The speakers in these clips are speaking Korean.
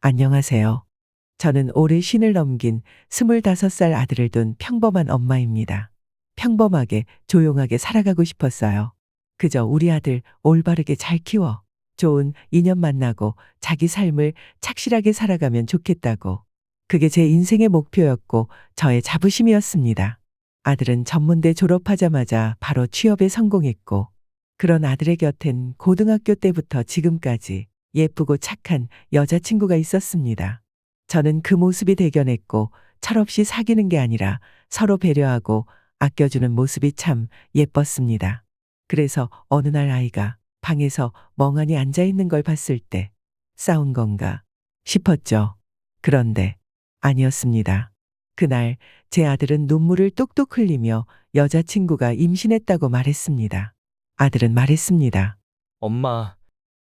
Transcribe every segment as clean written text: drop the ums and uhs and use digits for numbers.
안녕하세요. 저는 올해 쉰을 넘긴 25살 아들을 둔 평범한 엄마입니다. 평범하게 조용하게 살아가고 싶었어요. 그저 우리 아들 올바르게 잘 키워 좋은 인연 만나고 자기 삶을 착실하게 살아가면 좋겠다고. 그게 제 인생의 목표였고 저의 자부심이었습니다. 아들은 전문대 졸업하자마자 바로 취업에 성공했고, 그런 아들의 곁엔 고등학교 때부터 지금까지 예쁘고 착한 여자친구가 있었습니다. 저는 그 모습이 대견했고, 철없이 사귀는 게 아니라 서로 배려하고 아껴주는 모습이 참 예뻤습니다. 그래서 어느 날 아이가 방에서 멍하니 앉아 있는 걸 봤을 때 싸운 건가 싶었죠. 그런데 아니었습니다. 그날 제 아들은 눈물을 뚝뚝 흘리며 여자친구가 임신했다고 말했습니다. 아들은 말했습니다. 엄마,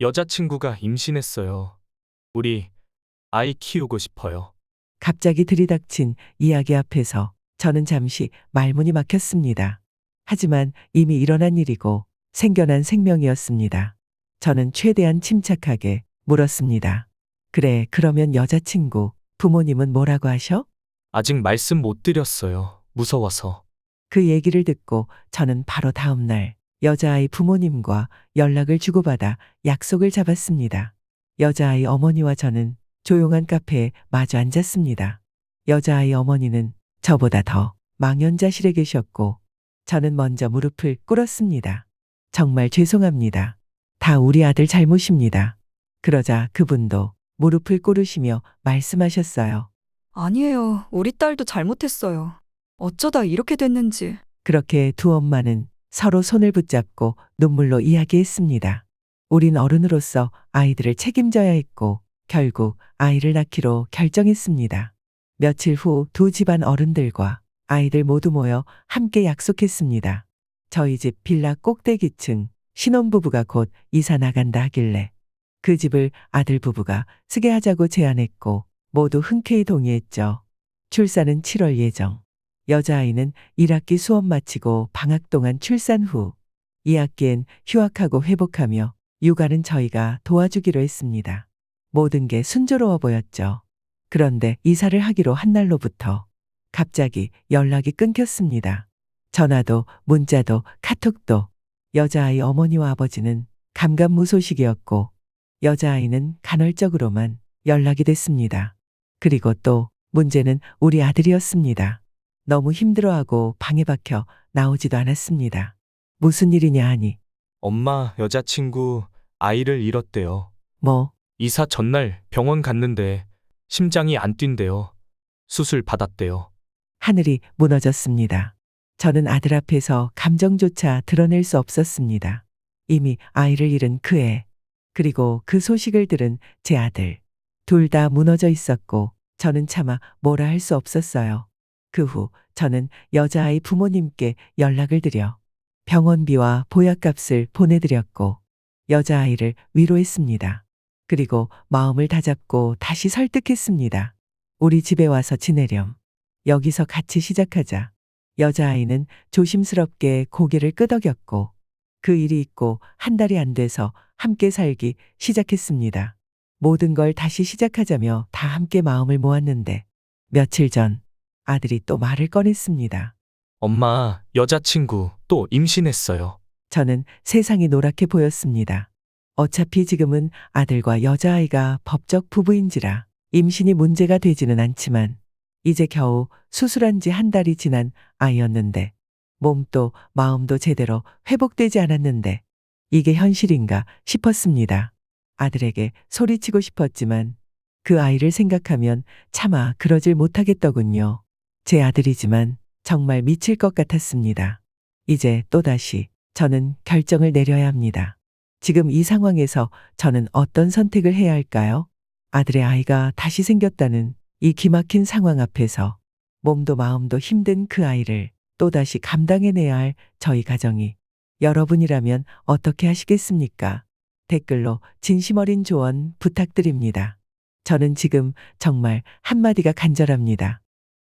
여자친구가 임신했어요. 우리 아이 키우고 싶어요. 갑자기 들이닥친 이야기 앞에서 저는 잠시 말문이 막혔습니다. 하지만 이미 일어난 일이고 생겨난 생명이었습니다. 저는 최대한 침착하게 물었습니다. 그래, 그러면 여자친구, 부모님은 뭐라고 하셔? 아직 말씀 못 드렸어요. 무서워서. 그 얘기를 듣고 저는 바로 다음 날 여자아이 부모님과 연락을 주고받아 약속을 잡았습니다. 여자아이 어머니와 저는 조용한 카페에 마주 앉았습니다. 여자아이 어머니는 저보다 더 망연자실해 계셨고, 저는 먼저 무릎을 꿇었습니다. 정말 죄송합니다. 다 우리 아들 잘못입니다. 그러자 그분도 무릎을 꿇으시며 말씀하셨어요. 아니에요. 우리 딸도 잘못했어요. 어쩌다 이렇게 됐는지. 그렇게 두 엄마는 서로 손을 붙잡고 눈물로 이야기했습니다. 우린 어른으로서 아이들을 책임져야 했고, 결국 아이를 낳기로 결정했습니다. 며칠 후 두 집안 어른들과 아이들 모두 모여 함께 약속했습니다. 저희 집 빌라 꼭대기층 신혼부부가 곧 이사 나간다 하길래 그 집을 아들 부부가 쓰게 하자고 제안했고, 모두 흔쾌히 동의했죠. 출산은 7월 예정. 여자아이는 1학기 수업 마치고 방학 동안 출산 후 2학기엔 휴학하고 회복하며 육아는 저희가 도와주기로 했습니다. 모든 게 순조로워 보였죠. 그런데 이사를 하기로 한 날로부터 갑자기 연락이 끊겼습니다. 전화도 문자도 카톡도. 여자아이 어머니와 아버지는 감감무소식이었고, 여자아이는 간헐적으로만 연락이 됐습니다. 그리고 또 문제는 우리 아들이었습니다. 너무 힘들어하고 방에 박혀 나오지도 않았습니다. 무슨 일이냐 하니, 엄마, 여자친구 아이를 잃었대요. 뭐, 이사 전날 병원 갔는데 심장이 안 뛴대요. 수술 받았대요. 하늘이 무너졌습니다. 저는 아들 앞에서 감정조차 드러낼 수 없었습니다. 이미 아이를 잃은 그 애, 그리고 그 소식을 들은 제 아들. 둘 다 무너져 있었고 저는 차마 뭐라 할 수 없었어요. 그 후 저는 여자아이 부모님께 연락을 드려 병원비와 보약값을 보내드렸고 여자아이를 위로했습니다. 그리고 마음을 다잡고 다시 설득했습니다. 우리 집에 와서 지내렴. 여기서 같이 시작하자. 여자아이는 조심스럽게 고개를 끄덕였고, 그 일이 있고 한 달이 안 돼서 함께 살기 시작했습니다. 모든 걸 다시 시작하자며 다 함께 마음을 모았는데 며칠 전 아들이 또 말을 꺼냈습니다. 엄마, 여자친구 또 임신했어요. 저는 세상이 노랗게 보였습니다. 어차피 지금은 아들과 여자아이가 법적 부부인지라 임신이 문제가 되지는 않지만 이제 겨우 수술한 지 한 달이 지난 아이였는데 몸도 마음도 제대로 회복되지 않았는데 이게 현실인가 싶었습니다. 아들에게 소리치고 싶었지만 그 아이를 생각하면 차마 그러질 못하겠더군요. 제 아들이지만 정말 미칠 것 같았습니다. 이제 또다시 저는 결정을 내려야 합니다. 지금 이 상황에서 저는 어떤 선택을 해야 할까요? 아들의 아이가 다시 생겼다는 이 기막힌 상황 앞에서 몸도 마음도 힘든 그 아이를 또다시 감당해내야 할 저희 가정이 여러분이라면 어떻게 하시겠습니까? 댓글로 진심 어린 조언 부탁드립니다. 저는 지금 정말 한마디가 간절합니다.